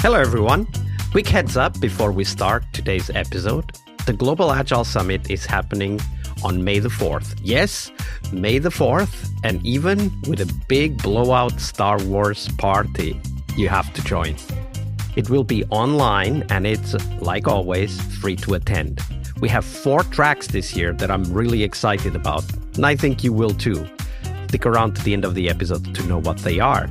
Hello, everyone. Quick heads up before we start today's episode. The Global Agile Summit is happening on May the 4th. Yes, May the 4th, and even with a big blowout Star Wars party, you have to join. It will be online and it's, like always, free to attend. We have 4 tracks this year that I'm really excited about, and I think you will too. Stick around to the end of the episode to know what they are.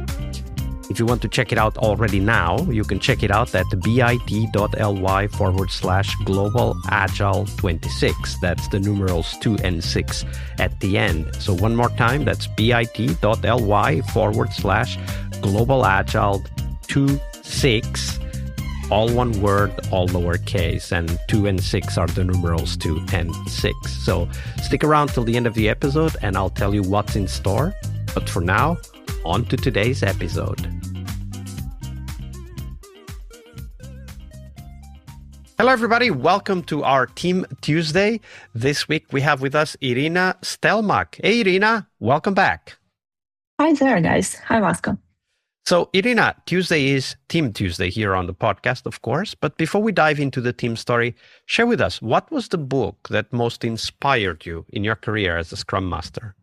If you want to check it out already now, you can check it out at bit.ly/Global Agile 26. That's the numerals 2 and 6 at the end. So one more time, that's bit.ly/Global Agile 26. All one word, all lowercase, and 2 and 6 are the numerals 2 and 6. So stick around till the end of the episode and I'll tell you what's in store. But for now, on to today's episode. Hello, everybody. Welcome to our Team Tuesday. This week we have with us Iryna Stelmakh. Hey, Iryna, welcome back. Hi there, guys. Hi, Vasco. So, Iryna, Tuesday is Team Tuesday here on the podcast, of course. But before we dive into the team story, share with us, what was the book that most inspired you in your career as a Scrum Master?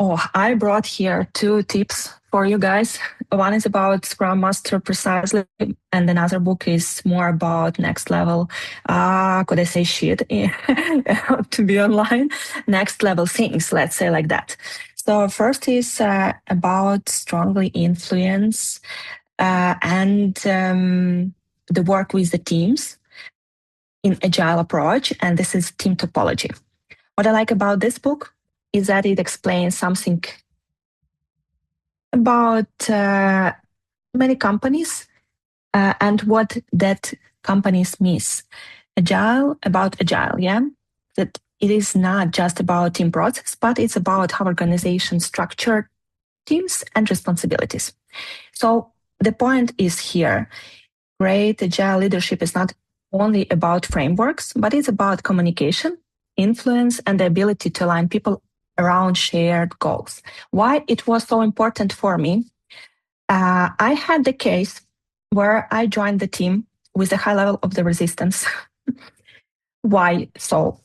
Oh, I brought here 2 tips for you guys. One is about Scrum Master precisely, and another book is more about next level. Could I say shit to be online? Next level things, let's say like that. So first is about strongly influence and the work with the teams in agile approach, and this is team topology. What I like about this book is that it explains something about many companies and what that companies miss. About agile, yeah? That it is not just about team process, but it's about how organizations structure teams and responsibilities. So the point is here, great agile leadership is not only about frameworks, but it's about communication, influence, and the ability to align people around shared goals. Why it was so important for me? I had the case where I joined the team with a high level of the resistance. Why so?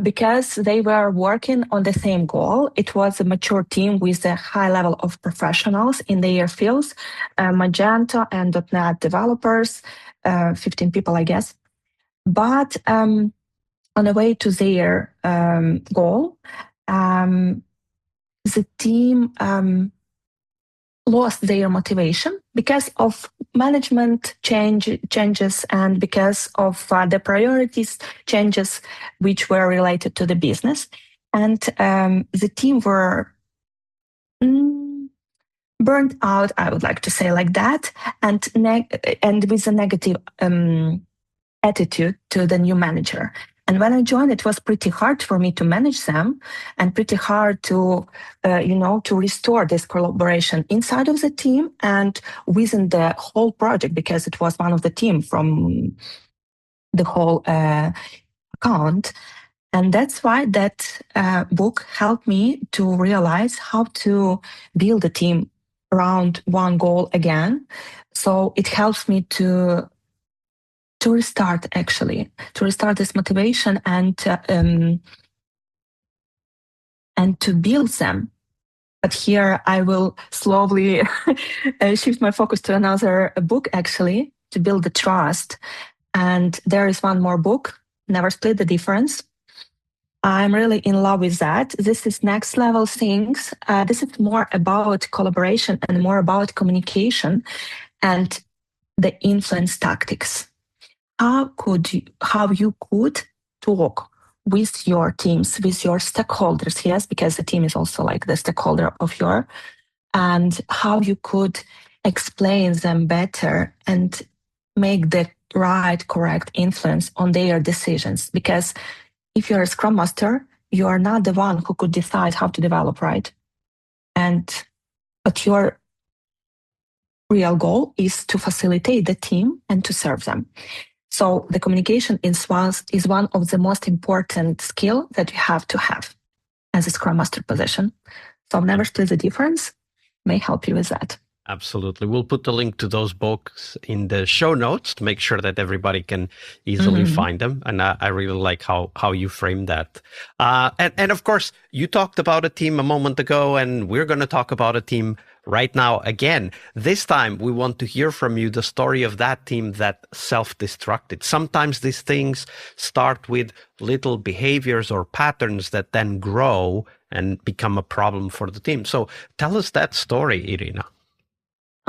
Because they were working on the same goal. It was a mature team with a high level of professionals in their fields, Magento and .NET developers, 15 people, I guess. But on the way to their goal, the team lost their motivation because of management changes and because of the priorities changes which were related to the business. And the team were burnt out, I would like to say like that, and with a negative attitude to the new manager. And when I joined, it was pretty hard for me to manage them and pretty hard to, to restore this collaboration inside of the team and within the whole project, because it was one of the team from the whole account. And that's why that book helped me to realize how to build a team around one goal again. So it helps me to restart this motivation and to build them. But here I will slowly shift my focus to another book, actually, to build the trust. And there is one more book, Never Split the Difference. I'm really in love with that. This is next level things. This is more about collaboration and more about communication and the influence tactics. How you could talk with your teams, with your stakeholders, yes, because the team is also like the stakeholder of your, and how you could explain them better and make the right, correct influence on their decisions. Because if you're a Scrum Master, you are not the one who could decide how to develop, right? But your real goal is to facilitate the team and to serve them. So the communication is one of the most important skills that you have to have as a Scrum Master position. So Never Split the Difference may help you with that. Absolutely. We'll put the link to those books in the show notes to make sure that everybody can easily find them. And I really like how you frame that. And of course, you talked about a team a moment ago, and we're going to talk about a team right now again. This time, we want to hear from you the story of that team that self-destructed. Sometimes these things start with little behaviors or patterns that then grow and become a problem for the team. So tell us that story, Iryna.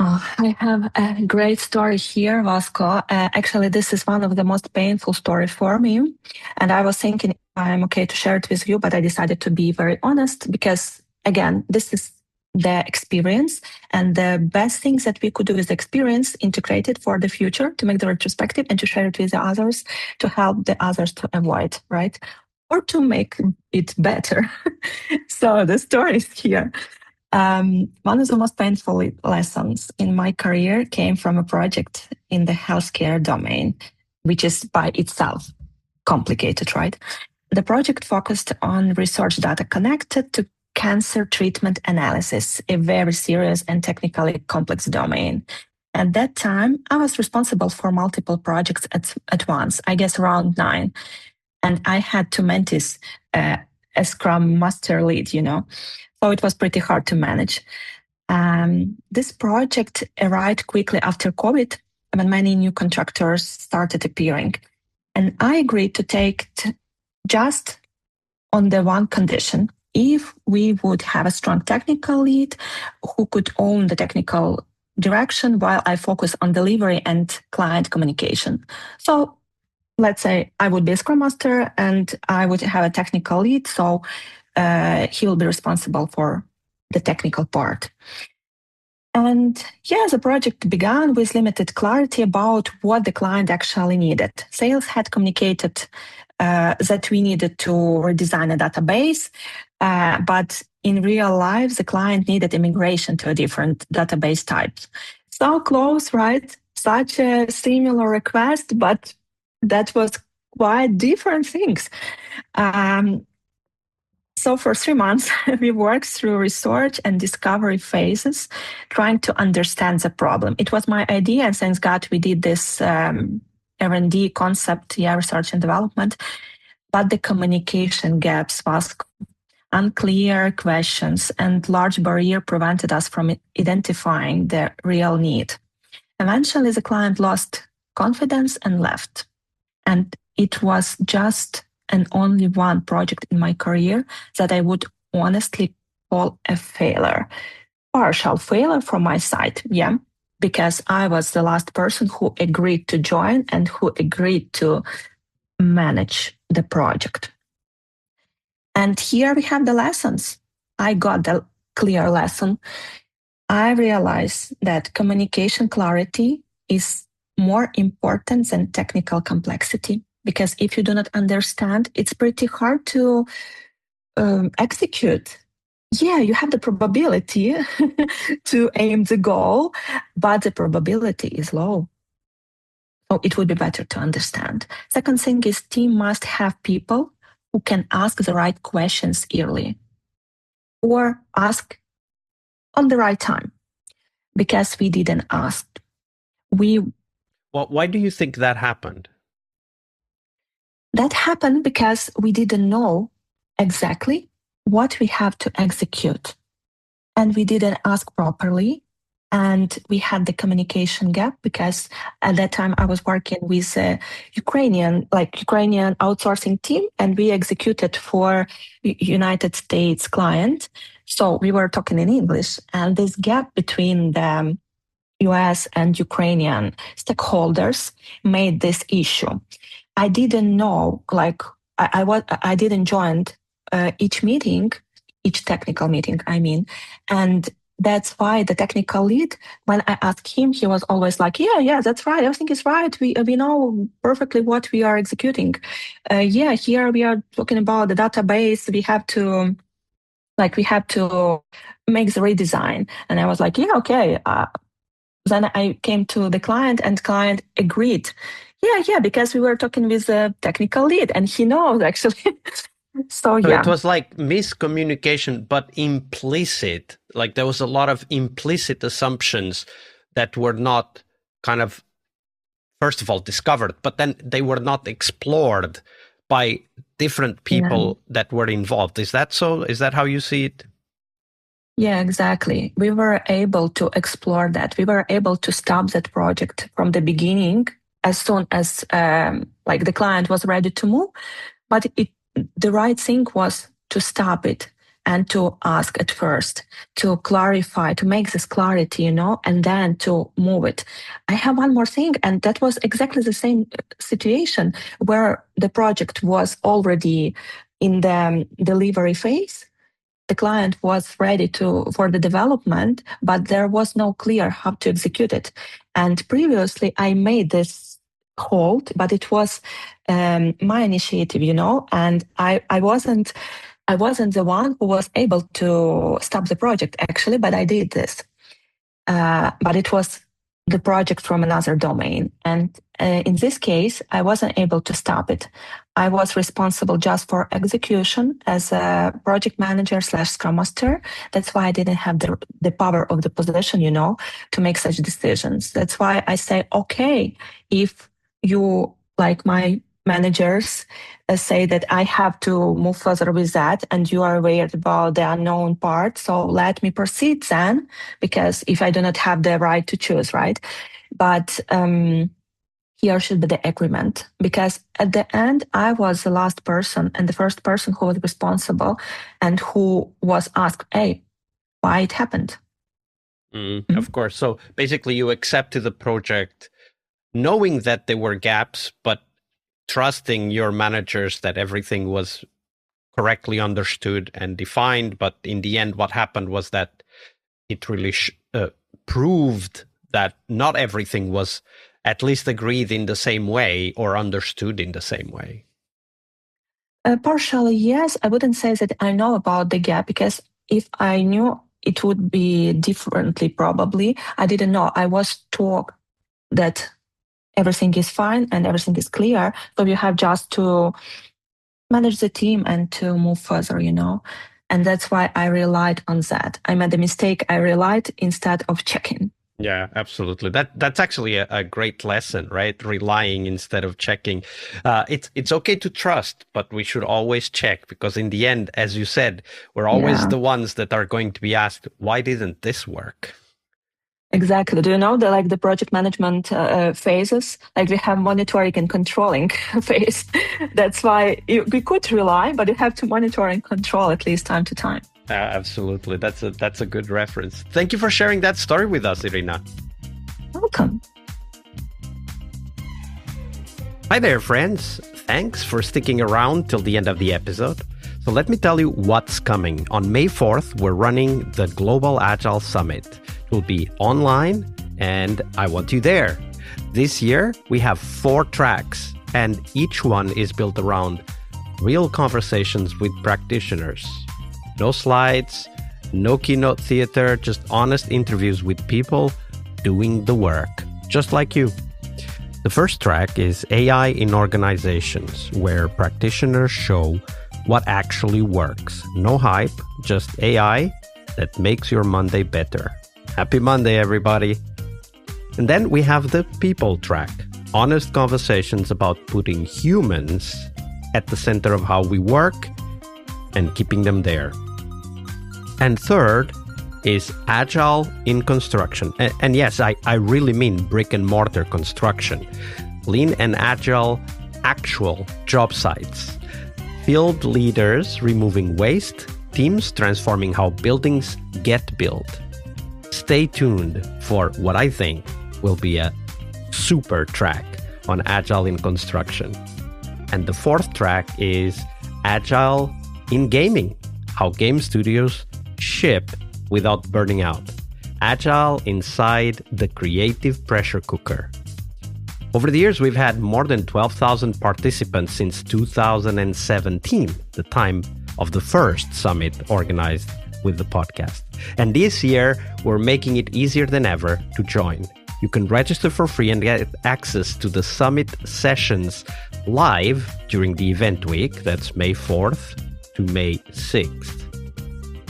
Oh, I have a great story here, Vasco. Actually, this is one of the most painful stories for me. And I was thinking I'm okay to share it with you, but I decided to be very honest because, again, this is the experience. And the best things that we could do with the experience, integrate it for the future to make the retrospective and to share it with the others, to help the others to avoid, right? Or to make it better. So the story is here. One of the most painful lessons in my career came from a project in the healthcare domain, which is by itself complicated, right? The project focused on research data connected to cancer treatment analysis, a very serious and technically complex domain. At that time, I was responsible for multiple projects at once, I guess around 9. And I had two mentees, a Scrum Master lead, So it was pretty hard to manage. This project arrived quickly after COVID when many new contractors started appearing. And I agreed to take just on the one condition, if we would have a strong technical lead who could own the technical direction while I focus on delivery and client communication. So let's say I would be a Scrum Master and I would have a technical lead. So he will be responsible for the technical part. And the project began with limited clarity about what the client actually needed. Sales had communicated that we needed to redesign a database, but in real life, the client needed immigration to a different database type. So close, right? Such a similar request, but that was quite different things. So for 3 months, we worked through research and discovery phases, trying to understand the problem. It was my idea, and thanks God, we did this R&D concept, research and development. But the communication gaps was unclear questions and large barrier prevented us from identifying the real need. Eventually, the client lost confidence and left. And it was just and only one project in my career that I would honestly call a failure. Partial failure from my side, because I was the last person who agreed to join and who agreed to manage the project. And here we have the lessons. I got the clear lesson. I realized that communication clarity is more important than technical complexity. Because if you do not understand, it's pretty hard to execute. You have the probability to aim the goal, but the probability is low. So it would be better to understand. Second thing is team must have people who can ask the right questions early or ask on the right time because we didn't ask. Well, why do you think that happened? That happened because we didn't know exactly what we have to execute. And we didn't ask properly. And we had the communication gap because at that time I was working with a Ukrainian outsourcing team, and we executed for United States client. So we were talking in English, and this gap between the US and Ukrainian stakeholders made this issue. I didn't know, I didn't join each meeting, each technical meeting, and that's why the technical lead, when I asked him, he was always like, yeah, that's right. Everything is right. We know perfectly what we are executing. Here we are talking about the database. We have to make the redesign. And I was like, okay. Then I came to the client and client agreed. Because we were talking with the technical lead and he knows actually. So So it yeah, was like miscommunication, but implicit. Like there was a lot of implicit assumptions that were not kind of, first of all, discovered, but then they were not explored by different yeah. people that were involved. Is that so? Is that how you see it? Yeah, exactly. We were able to explore that. We were able to stop that project from the beginning as soon as like the client was ready to move. But the right thing was to stop it and to ask at first, to clarify, to make this clarity, and then to move it. I have one more thing, and that was exactly the same situation where the project was already in the delivery phase. The client was ready for the development, but there was no clear how to execute it. And previously, I made this hold, but it was my initiative, and I wasn't the one who was able to stop the project actually, but I did this. But it was the project from another domain. And in this case, I wasn't able to stop it. I was responsible just for execution as a project manager / scrum master. That's why I didn't have the power of the position, to make such decisions. That's why I say, okay, if you, like my managers, say that I have to move further with that and you are worried about the unknown part, so let me proceed then, because if I do not have the right to choose, right? But here should be the agreement, because at the end, I was the last person and the first person who was responsible and who was asked, hey, why it happened. Of course. So basically you accepted the project knowing that there were gaps, but trusting your managers that everything was correctly understood and defined. But in the end, what happened was that it really proved that not everything was at least agreed in the same way or understood in the same way. Partially, yes. I wouldn't say that I know about the gap, because if I knew, it would be differently probably. I didn't know. I was taught that everything is fine and everything is clear. So you have just to manage the team and to move further, And that's why I relied on that. I made a mistake. I relied instead of checking. Yeah, absolutely. That's actually a great lesson, right? Relying instead of checking. It's okay to trust, but we should always check, because in the end, as you said, we're always the ones that are going to be asked, why didn't this work? Exactly. Do you know the project management phases? Like we have monitoring and controlling phase. That's why we could rely, but you have to monitor and control at least time to time. Absolutely. That's a good reference. Thank you for sharing that story with us, Iryna. Welcome. Hi there, friends. Thanks for sticking around till the end of the episode. So let me tell you what's coming. On May 4th, we're running the Global Agile Summit. It will be online, and I want you there. This year, we have 4 tracks, and each one is built around real conversations with practitioners. No slides, no keynote theater, just honest interviews with people doing the work, just like you. The first track is AI in organizations, where practitioners show what actually works. No hype, just AI that makes your Monday better. Happy Monday, everybody. And then we have the people track, honest conversations about putting humans at the center of how we work and keeping them there. And third is Agile in construction. And yes, I really mean brick and mortar construction. Lean and Agile actual job sites. Field leaders removing waste, teams transforming how buildings get built. Stay tuned for what I think will be a super track on Agile in construction. And the fourth track is Agile in gaming, how game studios ship without burning out. Agile inside the creative pressure cooker. Over the years, we've had more than 12,000 participants since 2017, the time of the first summit organized with the podcast. And this year, we're making it easier than ever to join. You can register for free and get access to the summit sessions live during the event week. That's May 4th to May 6th.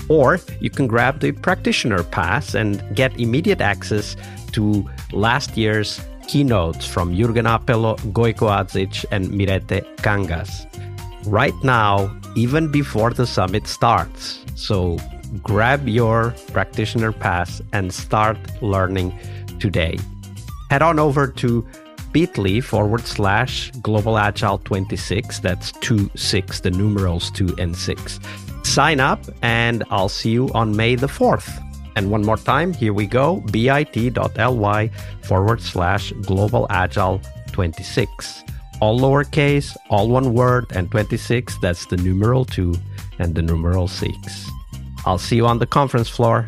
Or you can grab the practitioner pass and get immediate access to last year's keynotes from Jürgen Appelo, Gojko Adzic, and Mirete Kangas. Right now, even before the summit starts. So grab your practitioner pass and start learning today. Head on over to bit.ly/Global Agile 26. That's 26, the numerals 2 and 6. Sign up and I'll see you on May the 4th. And one more time, here we go, bit.ly/Global Agile 26. All lowercase, all one word, and 26, that's the numeral 2 and the numeral 6. I'll see you on the conference floor.